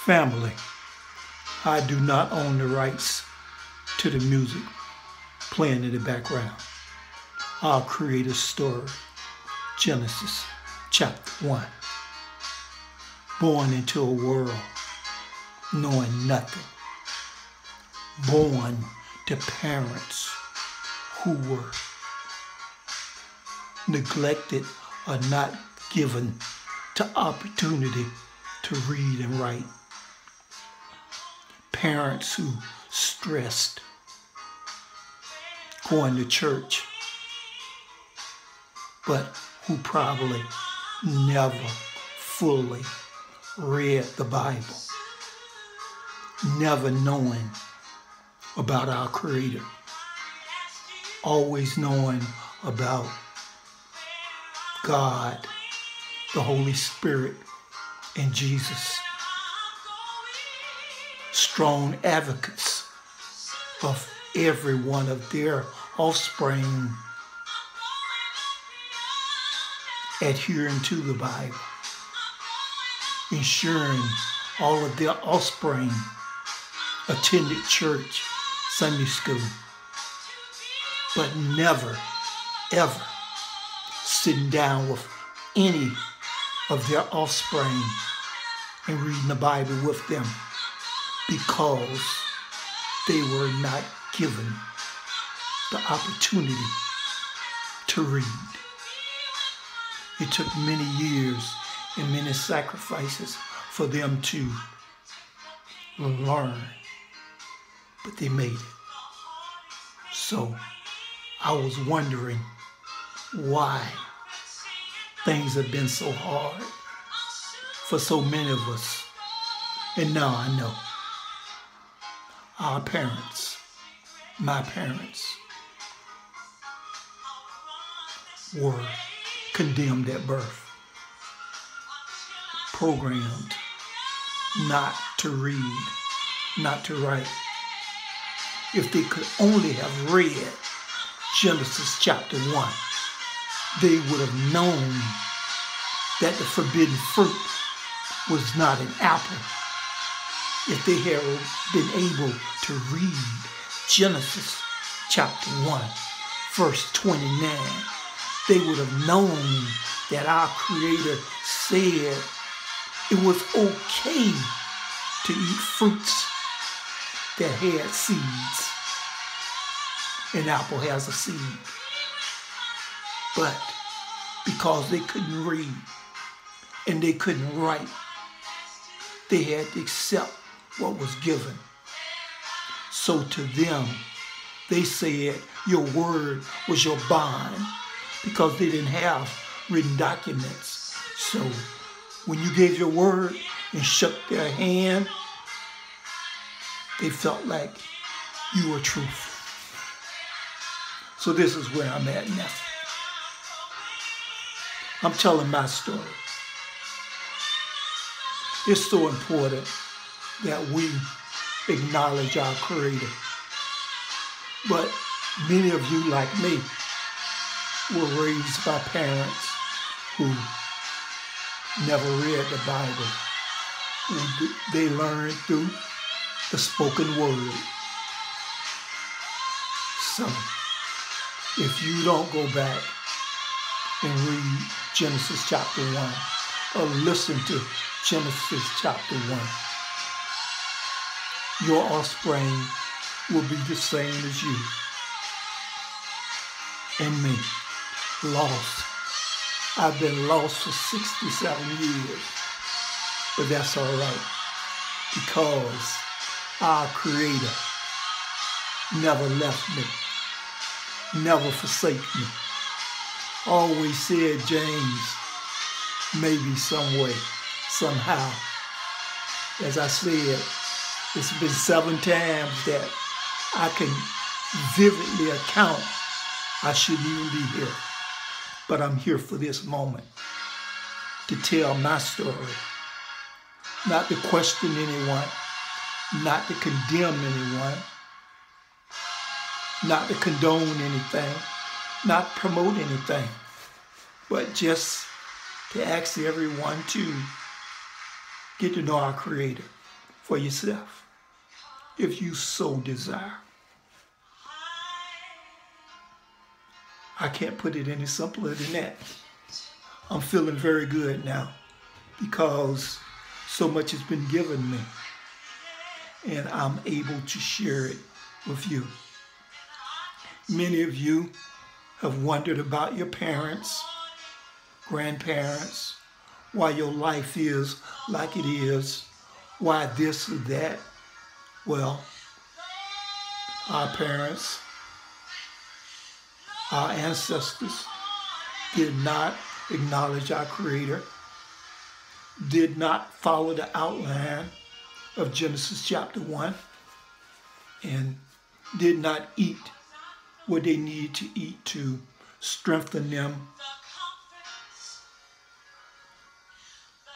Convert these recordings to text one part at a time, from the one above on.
Family, I do not own the rights to the music playing in the background. Our Creator's story, Genesis chapter 1. Born into a world knowing nothing. Born to parents who were neglected or not given the opportunity to read and write. Parents who stressed going to church, but who probably never fully read the Bible, never knowing about our Creator, always knowing about God, the Holy Spirit, and Jesus. Strong advocates of every one of their offspring adhering to the Bible, ensuring all of their offspring attended church, Sunday school, but never, ever sitting down with any of their offspring and reading the Bible with them because they were not given the opportunity to read. It took many years and many sacrifices for them to learn, but they made it. So I was wondering why things have been so hard for so many of us. And now I know. Our parents, my parents, were condemned at birth, programmed not to read, not to write. If they could only have read Genesis chapter 1, they would have known that the forbidden fruit was not an apple. If they had been able to read Genesis chapter 1, verse 29, they would have known that our Creator said it was okay to eat fruits that had seeds. An apple has a seed. But because they couldn't read and they couldn't write, they had to accept what was given. So to them, they said your word was your bond because they didn't have written documents. So when you gave your word and shook their hand, they felt like you were truth. So this is where I'm at now. I'm telling my story. It's so important that we acknowledge our Creator. But many of you, like me, were raised by parents who never read the Bible. They learned through the spoken word. So, if you don't go back and read Genesis chapter 1 or listen to Genesis chapter 1, your offspring will be the same as you and me, lost. I've been lost for 67 years, but that's all right because our Creator never left me, never forsake me. Always said, James, maybe some way, somehow. As I said, it's been 7 times that I can vividly account I shouldn't even be here. But I'm here for this moment to tell my story, not to question anyone, not to condemn anyone, not to condone anything, not promote anything, but just to ask everyone to get to know our Creator. for yourself if you so desire. I can't put it any simpler than that. I'm feeling very good now because so much has been given me and I'm able to share it with you. Many of you have wondered about your parents, grandparents, why your life is like it is, why this or that. Well, our parents, our ancestors did not acknowledge our Creator, did not follow the outline of Genesis chapter 1, and did not eat what they needed to eat to strengthen them,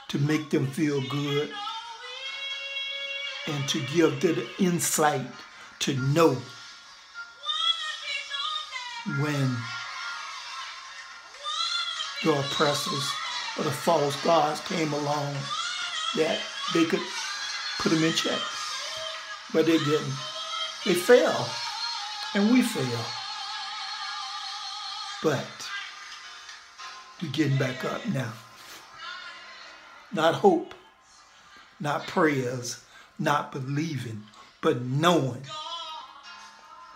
to make them feel good, and to give them the insight to know when the oppressors or the false gods came along that they could put them in check. But they didn't. They fell, and we fell. But we're getting back up now. Not hope, not prayers, not believing, but knowing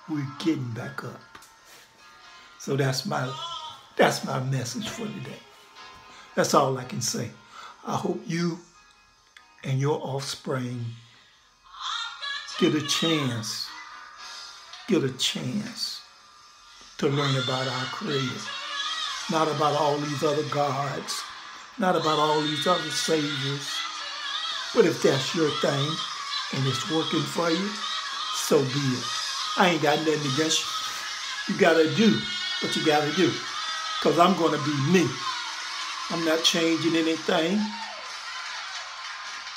we're getting back up. So that's my message for today. That's all I can say. I hope you and your offspring get a chance to learn about our Creator. Not about all these other gods, not about all these other saviors. But if that's your thing and it's working for you, so be it. I ain't got nothing against you. You gotta do what you gotta do. Because I'm gonna be me. I'm not changing anything.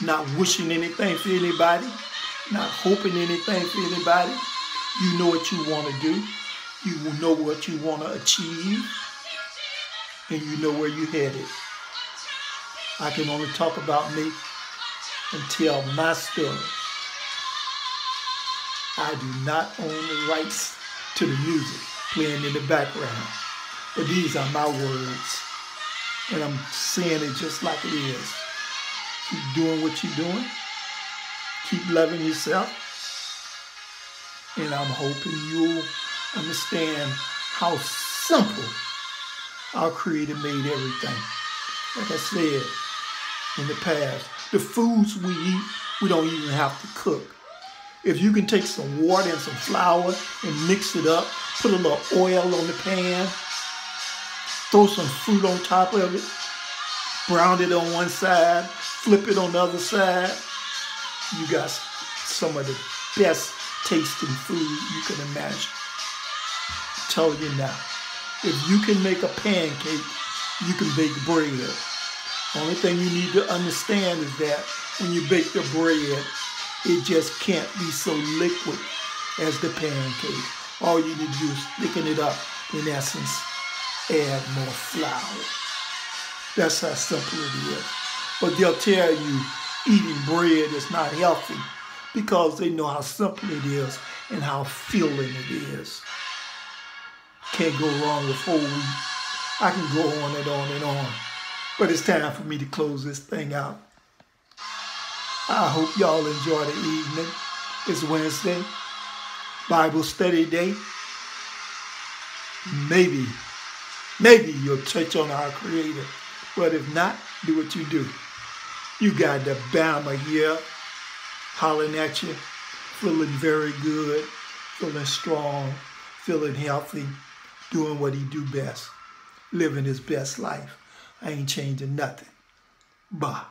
Not wishing anything for anybody. Not hoping anything for anybody. You know what you want to do. You know what you want to achieve. And you know where you're headed. I can only talk about me and tell my story. I do not own the rights to the music playing in the background. But these are my words. And I'm saying it just like it is. Keep doing what you're doing. Keep loving yourself. And I'm hoping you'll understand how simple our Creator made everything. Like I said in the past, the foods we eat, we don't even have to cook. If you can take some water and some flour and mix it up, put a little oil on the pan, throw some fruit on top of it, brown it on one side, flip it on the other side, you got some of the best tasting food you can imagine. I'm telling you now, if you can make a pancake, you can bake bread. Only thing you need to understand is that when you bake the bread, it just can't be so liquid as the pancake. All you need to do is thicken it up, in essence, add more flour. That's how simple it is. But they'll tell you eating bread is not healthy because they know how simple it is and how filling it is. Can't go wrong with whole wheat. I can go on and on and on. But it's time for me to close this thing out. I hope y'all enjoy the evening. It's Wednesday, Bible study day. Maybe you'll touch on our Creator. But if not, do what you do. You got the Bama here, hollering at you, feeling very good, feeling strong, feeling healthy, doing what he do best, living his best life. I ain't changing nothing. Bye.